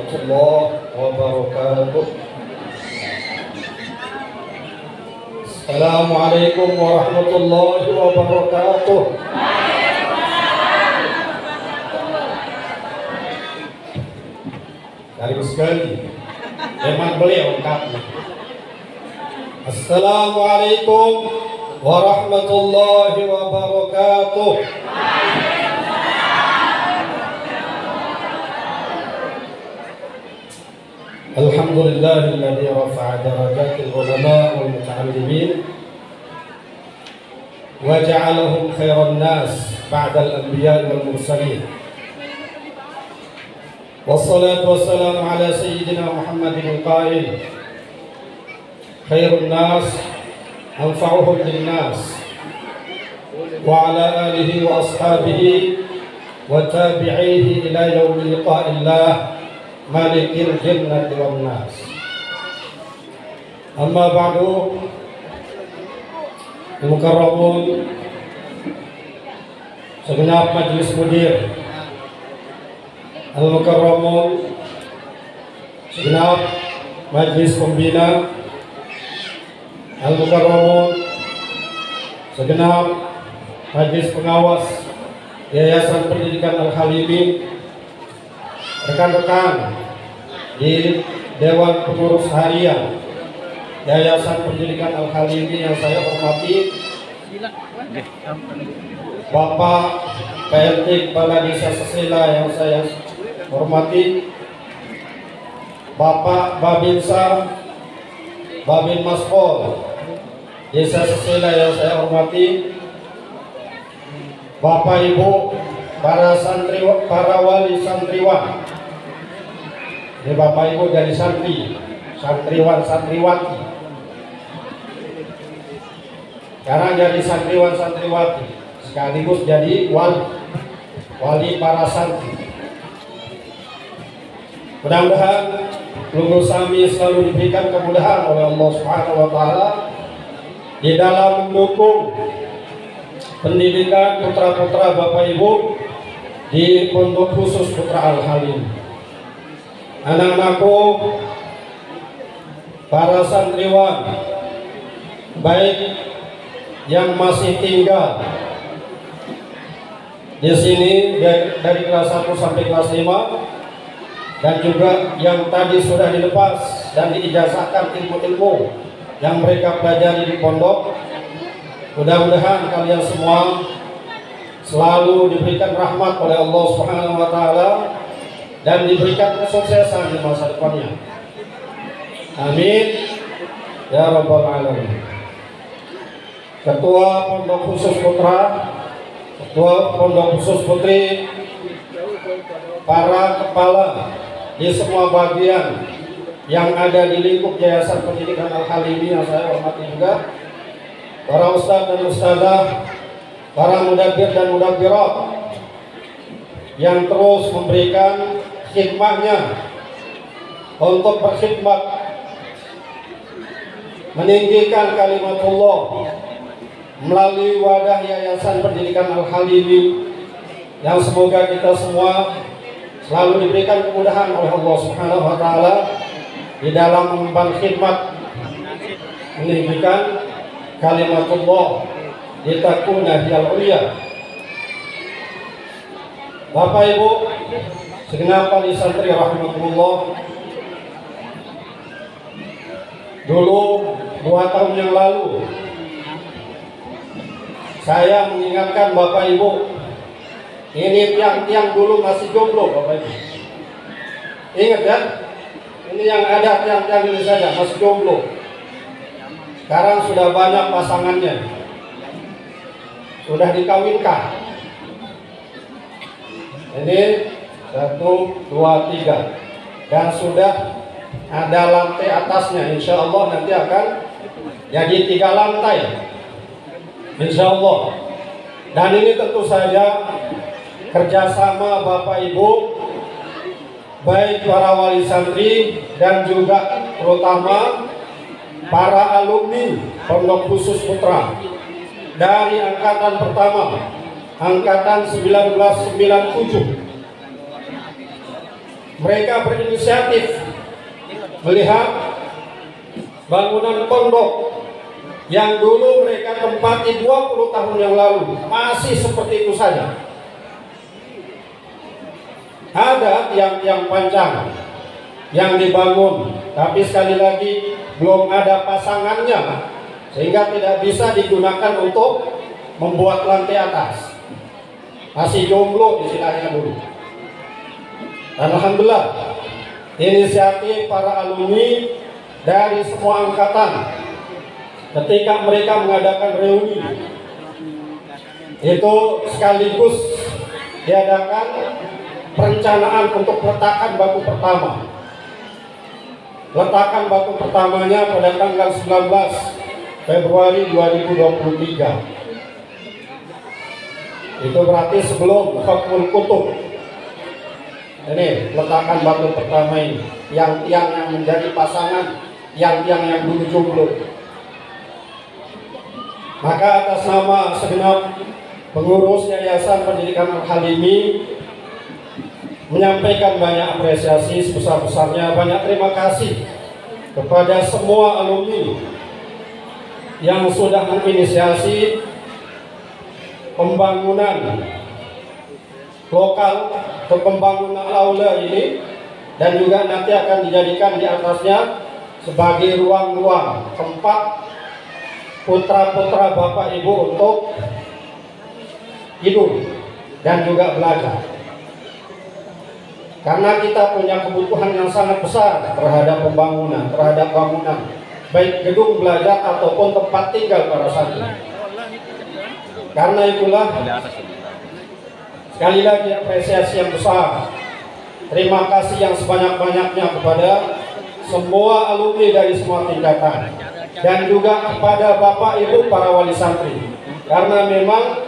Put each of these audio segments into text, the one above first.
warahmatullahi wabarakatuh. Assalamualaikum warahmatullahi wabarakatuh. Dari sekali memang beliau lengkapnya. Assalamualaikum warahmatullahi wabarakatuh. Alhamdulillahilladzi rafa'a darajatil ulama wal muta'allimin wa ja'alahum khairan nas ba'dal anbiya wal mursalin. Wassalatu wassalamu ala sayyidina Muhammadin al-qail khairun nas anfa'uhum lin nas wa ala alihi wa ashabihi wa tabi'ihi ila yaumi liqa'illah malikil jannati wan nas. Amma ba'du, mukarramun segenap majelis mudir, al-mukarramun segenap majelis pembina, al-mukarramun segenap majelis pengawas Yayasan Pendidikan Al-Halimi, rekan-rekan di Dewan Pengurus Harian Yayasan Pendidikan Al-Halimi yang saya hormati, Bapak PLT Kepala Desa Sesela yang saya hormati, Bapak Babinsa, Babin Maspol Desa Sesela yang saya hormati, Bapak Ibu para santri, para wali santriwan. Ini Bapak Ibu dari santri, santriwan, santriwati. Sekarang jadi santriwan, santriwati, sekaligus jadi wali para santri. Mudah-mudahan lulus kami selalu diberikan kemudahan oleh Allah Subhanahu wa taala di dalam mendukung pendidikan putra-putra Bapak Ibu di Pondok Khusus Putra Al-Halim. Anak-anakku, para santriwan, baik yang masih tinggal di sini dari kelas 1 sampai kelas 5, dan juga yang tadi sudah dilepas dan diijazahkan ilmu-ilmu yang mereka pelajari di pondok. Mudah-mudahan kalian semua selalu diberikan rahmat oleh Allah Subhanahu wa taala dan diberikan kesuksesan di masa depannya. Amin ya rabbal alamin. Ketua Pondok Khusus Putra, Ketua Pondok Khusus Putri, para kepala di semua bagian yang ada di lingkup Yayasan Pendidikan Al-Halimi yang saya hormati juga, para ustadz dan ustadzah, para mudabbir dan mudabbirat yang terus memberikan khidmahnya untuk berkhidmat meninggikan kalimatullah melalui wadah Yayasan Pendidikan Al-Halimi, yang semoga kita semua selalu diberikan kemudahan oleh Allah Subhanahu wa taala di dalam mengemban khidmat meninggikan kalimatullah litakuna hiyal ulya. Bapak Ibu segenap wali santri rahimakumullah, dulu 2 tahun yang lalu saya mengingatkan Bapak Ibu, ini tiang-tiang dulu masih jomblo Bapak Ibu. Ingat ya, ini yang ada tiang-tiang ini saja masih jomblo. Sekarang sudah banyak pasangannya, sudah dikawinkan. Ini 1, 2, 3, dan sudah ada lantai atasnya. Insya Allah nanti akan jadi 3 lantai, Insya Allah. Dan ini tentu saja kerjasama Bapak Ibu, baik para wali santri dan juga terutama para alumni Pondok Khusus Putra dari angkatan pertama, angkatan 1997 mereka berinisiatif melihat bangunan pondok yang dulu mereka tempati 20 tahun yang lalu masih seperti itu saja. Ada tiang-tiang panjang yang dibangun, tapi sekali lagi belum ada pasangannya, sehingga tidak bisa digunakan untuk membuat lantai atas. Masih jomblo istilahnya dulu. Alhamdulillah, inisiatif para alumni dari semua angkatan ketika mereka mengadakan reuni itu sekaligus diadakan perencanaan untuk peletakan batu pertama. Letakan batu pertamanya pada tanggal 19 Februari 2023. Itu berarti sebelum Hukmul Kutub. Ini letakan batu pertama ini, yang menjadi pasangan, yang dulu jomblo. Maka atas nama segenap pengurus Yayasan Pendidikan Al-Halimi menyampaikan banyak apresiasi sebesar-besarnya, banyak terima kasih kepada semua alumni yang sudah menginisiasi pembangunan lokal ke pembangunan aula ini, dan juga nanti akan dijadikan di atasnya sebagai ruang-ruang tempat putra-putra Bapak Ibu untuk hidup dan juga belajar. Karena kita punya kebutuhan yang sangat besar terhadap pembangunan, terhadap bangunan, baik gedung belajar ataupun tempat tinggal para santri. Karena itulah sekali lagi apresiasi yang besar, terima kasih yang sebanyak-banyaknya kepada semua alumni dari semua tingkatan, dan juga kepada Bapak Ibu para wali santri, karena memang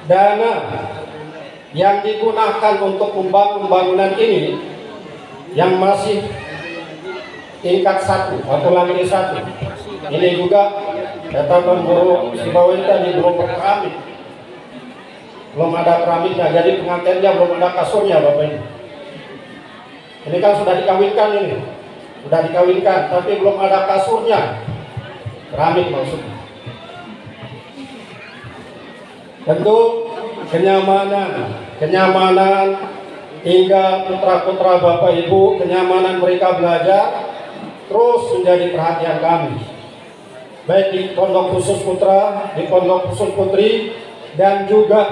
dana yang digunakan untuk membangun bangunan ini yang masih tingkat 1 atau lantai 1 ini juga katakan guru si bawah ini tadi belum keramik, belum ada keramiknya, jadi pengantinnya belum ada kasurnya Bapak ini. Ini kan sudah dikawinkan, ini sudah dikawinkan tapi belum ada kasurnya, keramik maksudnya. Tentu kenyamanan tinggal putra-putra Bapak Ibu, kenyamanan mereka belajar terus menjadi perhatian kami, baik di pondok khusus putra, di pondok khusus putri, dan juga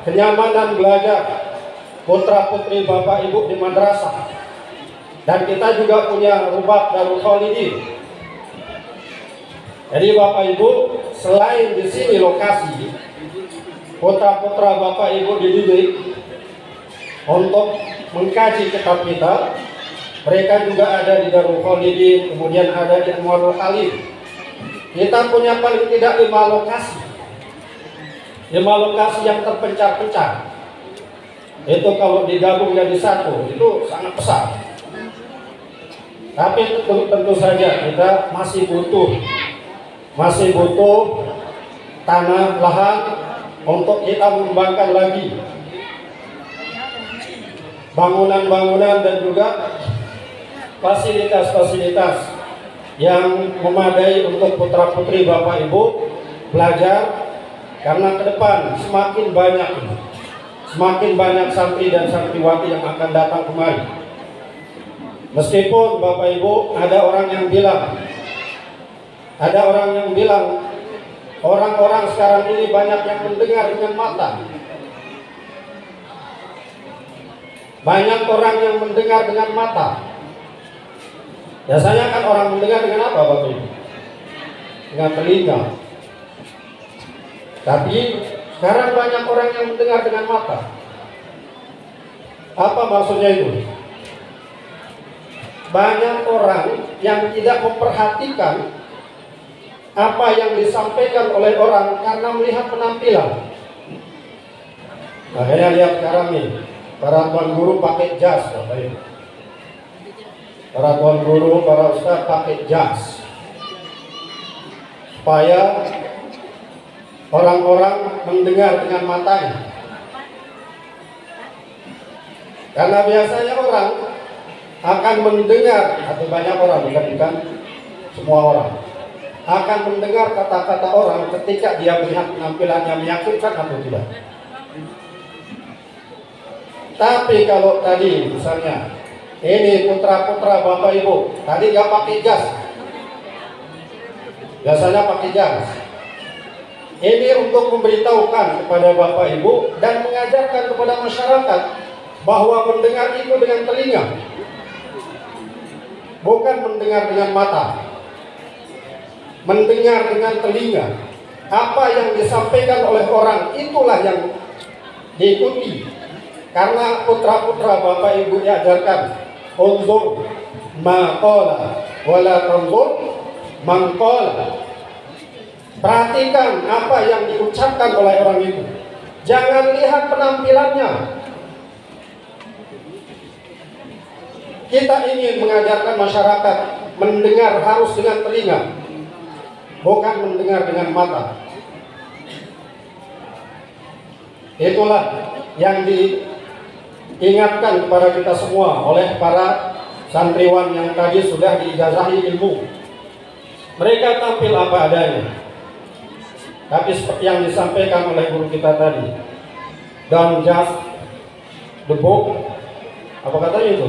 kenyamanan belajar putra-putri Bapak Ibu di madrasah. Dan kita juga punya rumah Darul Khalidin. Jadi Bapak Ibu, selain di sini lokasi putra-putra Bapak Ibu dididik untuk mengkaji kitab kita, mereka juga ada di Darul Khalidin, kemudian ada di Anwarul Khalid. Kita punya paling tidak 5 lokasi, 5 lokasi yang terpencar-pencar. Itu kalau digabung jadi satu, itu sangat besar. Tapi tentu saja kita masih butuh tanah, lahan untuk kita mengembangkan lagi bangunan-bangunan dan juga fasilitas-fasilitas yang memadai untuk putra-putri Bapak Ibu belajar, karena ke depan semakin banyak santri dan santriwati yang akan datang kemari. Meskipun Bapak Ibu ada orang yang bilang orang-orang sekarang ini banyak yang mendengar dengan mata. Banyak orang yang mendengar dengan mata. Biasanya kan orang mendengar dengan apa Bapak Ibu? Dengan telinga. Tapi sekarang banyak orang yang mendengar dengan mata. Apa maksudnya itu? Banyak orang yang tidak memperhatikan apa yang disampaikan oleh orang karena melihat penampilan. Makanya lihat sekarang nih, para tuan guru pakai jas, Bapak Ibu. Para tuan guru, para ustaz pakai jas, supaya orang-orang mendengar dengan matanya. Karena biasanya orang akan mendengar, atau banyak orang, bukan semua orang, akan mendengar kata-kata orang ketika dia melihat penampilannya meyakinkan atau tidak. Tapi kalau tadi misalnya ini putra-putra Bapak Ibu tadi nggak pakai jas, biasanya pakai jas. Ini untuk memberitahukan kepada Bapak Ibu dan mengajarkan kepada masyarakat bahwa mendengar itu dengan telinga, bukan mendengar dengan mata. Mendengar dengan telinga. Apa yang disampaikan oleh orang itulah yang diikuti. Karena putra-putra Bapak Ibu diajarkan, unzur ma qala wala tanzur man qala. Perhatikan apa yang diucapkan oleh orang itu. Jangan lihat penampilannya. Kita ingin mengajarkan masyarakat mendengar harus dengan telinga, bukan mendengar dengan mata. Itulah yang diingatkan kepada kita semua oleh para santriwan yang tadi sudah diijazahi ilmu. Mereka tampil apa adanya. Tapi seperti yang disampaikan oleh guru kita tadi, don't just the book, apa katanya itu?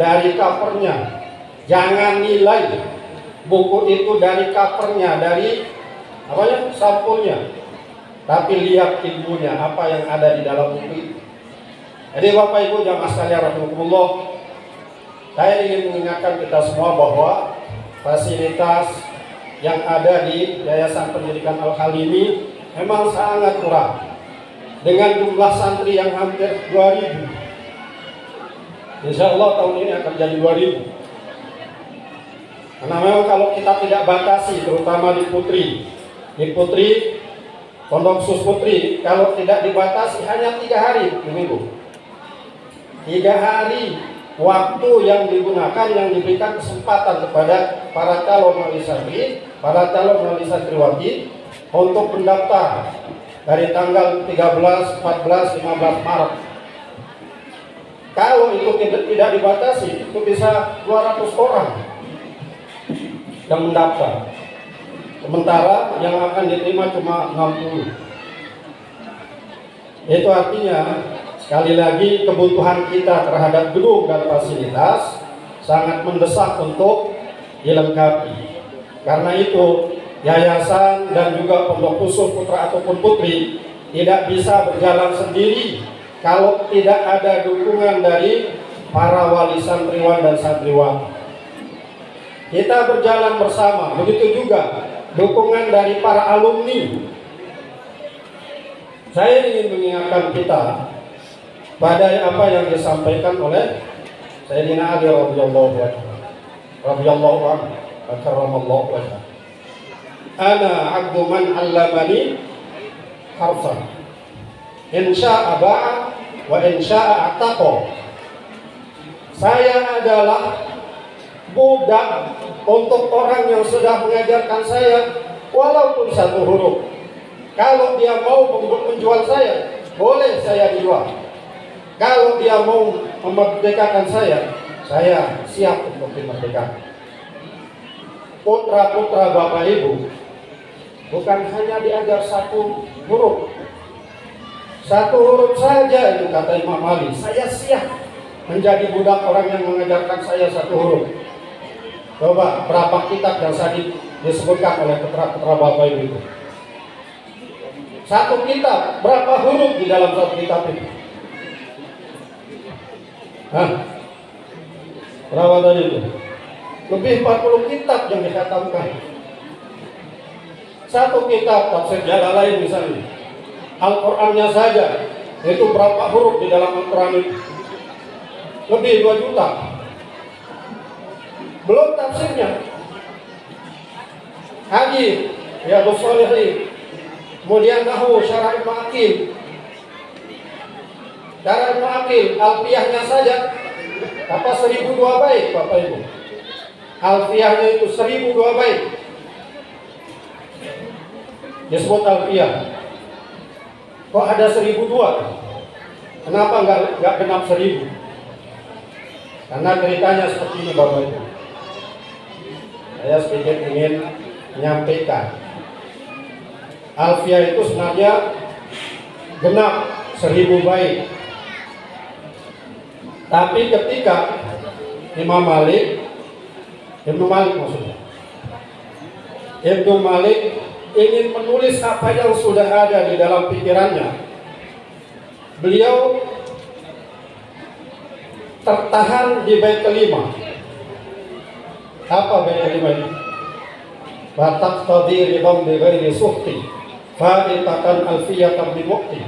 Dari covernya. Jangan nilai buku itu dari covernya, dari apanya, sampulnya. Tapi lihat ilmunya, apa yang ada di dalam buku itu. Jadi Bapak Ibu jamaah sekalian rahimakumullah, saya ingin mengingatkan kita semua bahwa fasilitas yang ada di Yayasan Pendidikan Al-Halimi memang sangat kurang. Dengan jumlah santri yang hampir 2000, insya Allah tahun ini akan jadi 2000. Karena memang kalau kita tidak batasi, terutama di Putri Pondok Sus Putri, kalau tidak dibatasi hanya 3 hari di minggu, 3 hari waktu yang digunakan, yang diberikan kesempatan kepada para calon wali santri, para calon wali santriwati untuk mendaftar dari tanggal 13, 14, 15 Maret. Kalau itu tidak dibatasi, itu bisa 200 orang yang mendaftar. Sementara yang akan diterima cuma 60. Itu artinya sekali lagi kebutuhan kita terhadap gedung dan fasilitas sangat mendesak untuk dilengkapi. Karena itu yayasan dan juga pondok khusus putra ataupun putri tidak bisa berjalan sendiri kalau tidak ada dukungan dari para wali santriwan dan santriwati. Kita berjalan bersama, begitu juga dukungan dari para alumni. Saya ingin mengingatkan kita pada apa yang disampaikan oleh Sayyidina Ali radhiyallahu anhu, karramallahu wajhahu. Ana 'abdu man 'allamani harfan. In syaa'a ba'a wa in syaa'a ataqa. Saya adalah budak untuk orang yang sudah mengajarkan saya walaupun 1 huruf. Kalau dia mau menjual saya, boleh saya jual. Kalau dia mau memerdekakan saya siap untuk dimerdekakan. Putra-putra Bapak Ibu bukan hanya diajar 1 huruf. 1 huruf saja itu kata Imam Ali, saya siap menjadi budak orang yang mengajarkan saya 1 huruf. Coba berapa kitab yang tadi disebutkan oleh putra-putra Bapak Ibu itu? 1 kitab, berapa huruf di dalam 1 kitab itu? Berapa tadi itu? Lebih 40 kitab yang dikhatamkan. 1 kitab tafsir Jalalain misalnya, Al-Qur'annya saja itu berapa huruf di dalam Al-Qur'an itu? Lebih 2 juta. Belum tafsirnya. Hadis, Riyadhus Shalihin, kemudian nahwu, syarah Ibnu Aqil. Syarah Ibnu Aqil, alfiyahnya saja apa 1002 bait Bapak Ibu. Alfiyahnya itu 1002 bait. Disebut alfiyah. Kok ada 1002? Kenapa enggak genap 1000? Karena ceritanya seperti ini Bapak Ibu. Saya sedikit ingin menyampaikan. Alfiah itu sebenarnya genap 1000 bait. Tapi ketika Ibnu Malik ingin menulis apa yang sudah ada di dalam pikirannya, beliau tertahan di bait kelima. Apa bait kelima ini? Batak tadi ridam bi ghairi suhti fa'itatan alfiyatan bi muqti.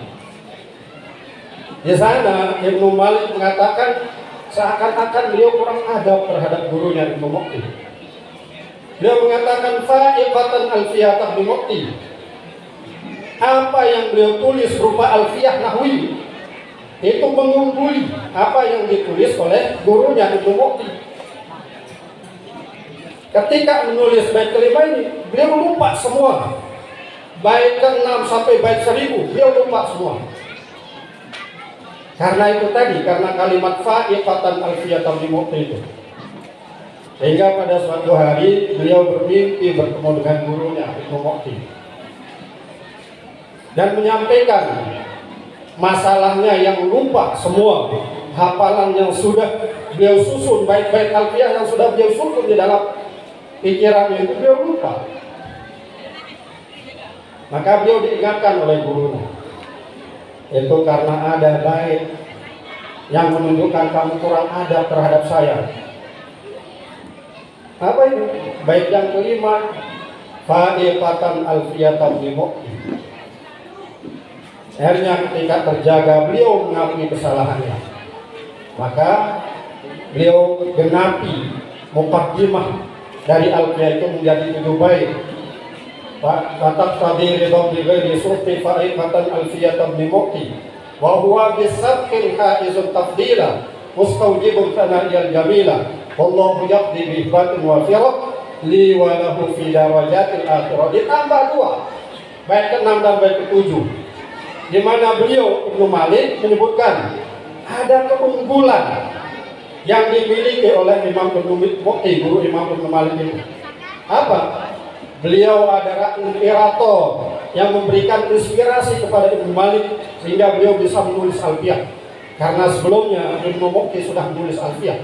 Di sana Ibnu Malik mengatakan seakan-akan beliau kurang adab terhadap gurunya Ibnu Muqti. Beliau mengatakan fa'itatan alfiyatan bi muqti. Apa yang beliau tulis berupa alfiyah nahwi itu mengungguli apa yang ditulis oleh gurunya Ibnu Muqti. Ketika menulis bait kelima ini, beliau lupa semua. Bait ke-6 sampai bait 1000, beliau lupa semua. Karena itu tadi, karena kalimat fa'ifatan alfiyatan bi muqti itu. Sehingga pada suatu hari beliau bermimpi bertemu dengan gurunya Ibnu Muqti dan menyampaikan masalahnya yang lupa semua, hafalan yang sudah beliau susun, bait-bait alfiyah yang sudah beliau susun di dalam pikirannya itu beliau lupa. Maka beliau diingatkan oleh gurunya, itu karena ada bait yang menunjukkan kamu kurang adab terhadap saya. Apa itu? Bait yang kelima, fa'ifatan alfiyatan bi muqti. Akhirnya ketika terjaga beliau mengakui kesalahannya, maka beliau genapi muqaddimah dari alfiyah itu menjadi 7 bait. Batak tadi ridam bi ghairi suhti fa'ifatan alfiyatan bi muqti wa huwa bisabqil haizut tafdila mustawjibun sana'iyal jamila wallahu yaqdi bi ihbatin wa firaq li wa lahu fi darajatil akhirah. Ditambah 2 bait ke-6 dan bait ke-7, di mana beliau Ibnu Malik menyebutkan ada keunggulan yang dimiliki oleh Imam Ibnu Muqti, guru Imam Ibnu Malik itu. Apa? Beliau adalah inspirator yang memberikan inspirasi kepada Ibnu Malik sehingga beliau bisa menulis alfiyah. Karena sebelumnya Ibnu Muqti sudah menulis alfiyah.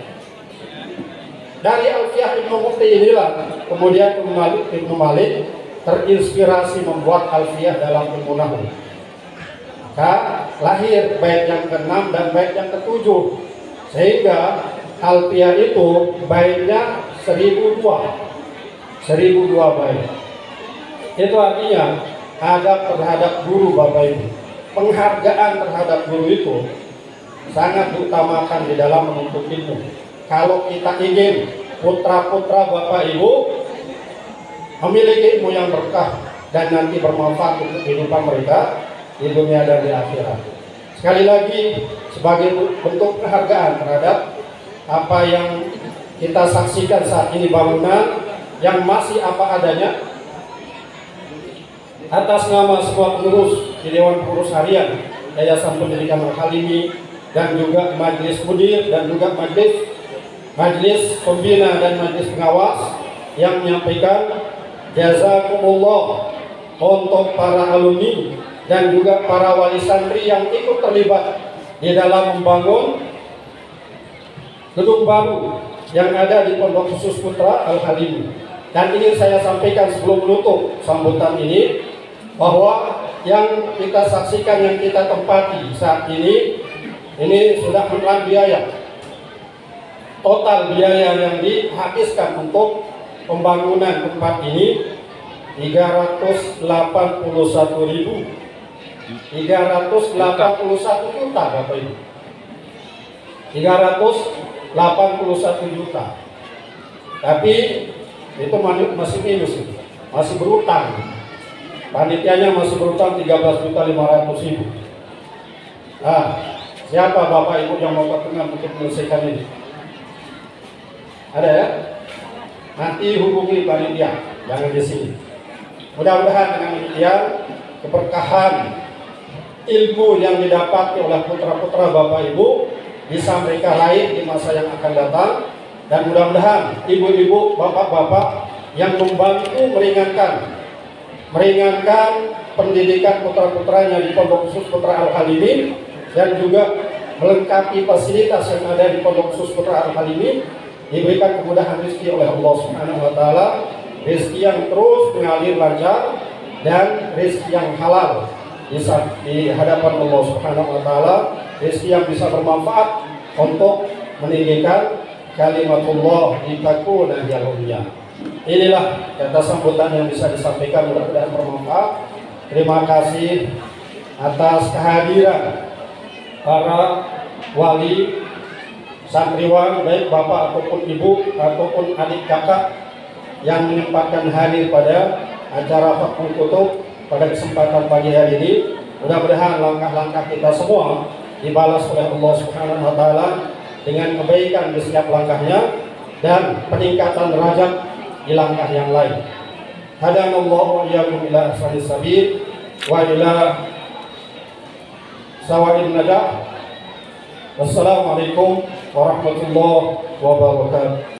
Dari alfiyah Ibnu Muqti inilah kemudian Ibnu Malik terinspirasi membuat alfiyah dalam ilmu nahwu. Maka lahir bait yang ke-6 dan bait yang ke-7, sehingga alfiyah itu baitnya 1002 bait. Itu artinya adab terhadap guru Bapak Ibu, penghargaan terhadap guru itu sangat diutamakan di dalam menuntut ilmu. Kalau kita ingin putra-putra Bapak Ibu memiliki ilmu yang berkah dan nanti bermanfaat untuk kehidupan mereka di dunia dan di akhirat. Sekali lagi, sebagai bentuk penghargaan terhadap apa yang kita saksikan saat ini, bangunan yang masih apa adanya, atas nama semua pengurus di Dewan Pengurus Harian Yayasan Pendidikan Al-Halimi dan juga Majelis Mudir dan juga Majelis Pembina dan Majelis Pengawas yang menyampaikan jazakumullah untuk para alumni dan juga para wali santri yang ikut terlibat di dalam membangun gedung baru yang ada di Pondok Khusus Putra Al-Halimi. Dan ingin saya sampaikan sebelum menutup sambutan ini, bahwa yang kita saksikan, yang kita tempati saat ini sudah menelan biaya. Total biaya yang dihabiskan untuk pembangunan tempat ini 381 juta Bapak Ibu. 381 juta. Tapi itu masih minus, masih berutang. Panitianya masih berutang 13.500.000. Nah, siapa Bapak Ibu yang mau berkenan untuk menyelesaikan ini? Ada ya? Nanti hubungi panitia, jangan di sini. Mudah-mudahan dengan demikian keberkahan ilmu yang didapati oleh putra-putra Bapak Ibu bisa mereka raih di masa yang akan datang, dan mudah-mudahan ibu-ibu, bapak-bapak yang membantu meringankan pendidikan putra-putranya di Pondok Khusus Putra Al-Halimin, dan juga melengkapi fasilitas yang ada di Pondok Khusus Putra Al-Halimin, diberikan kemudahan rezeki oleh Allah Subhanahu wa taala, rezeki yang terus mengalir lancar dan rezeki yang halal di hadapan Allah Subhanahu wa taala, rezeki yang bisa bermanfaat untuk meninggikan kalimatullah litakuna hiyal ulya. Inilah kata sambutan yang bisa disampaikan, mudah-mudahan bermanfaat. Terima kasih atas kehadiran para wali, santriwan, baik bapak ataupun ibu ataupun adik kakak yang menyempatkan hadir pada acara Fathul Kutub pada kesempatan pagi hari ini. Mudah-mudahan langkah-langkah kita semua dibalas oleh Allah Subhanahu wa taala dengan kebaikan di setiap langkahnya dan peningkatan derajat di langkah yang lain. Hadanallahu wa iyyakum ila ahsanis sabil wa ila sawa'in najah. Wassalamualaikum warahmatullahi wabarakatuh.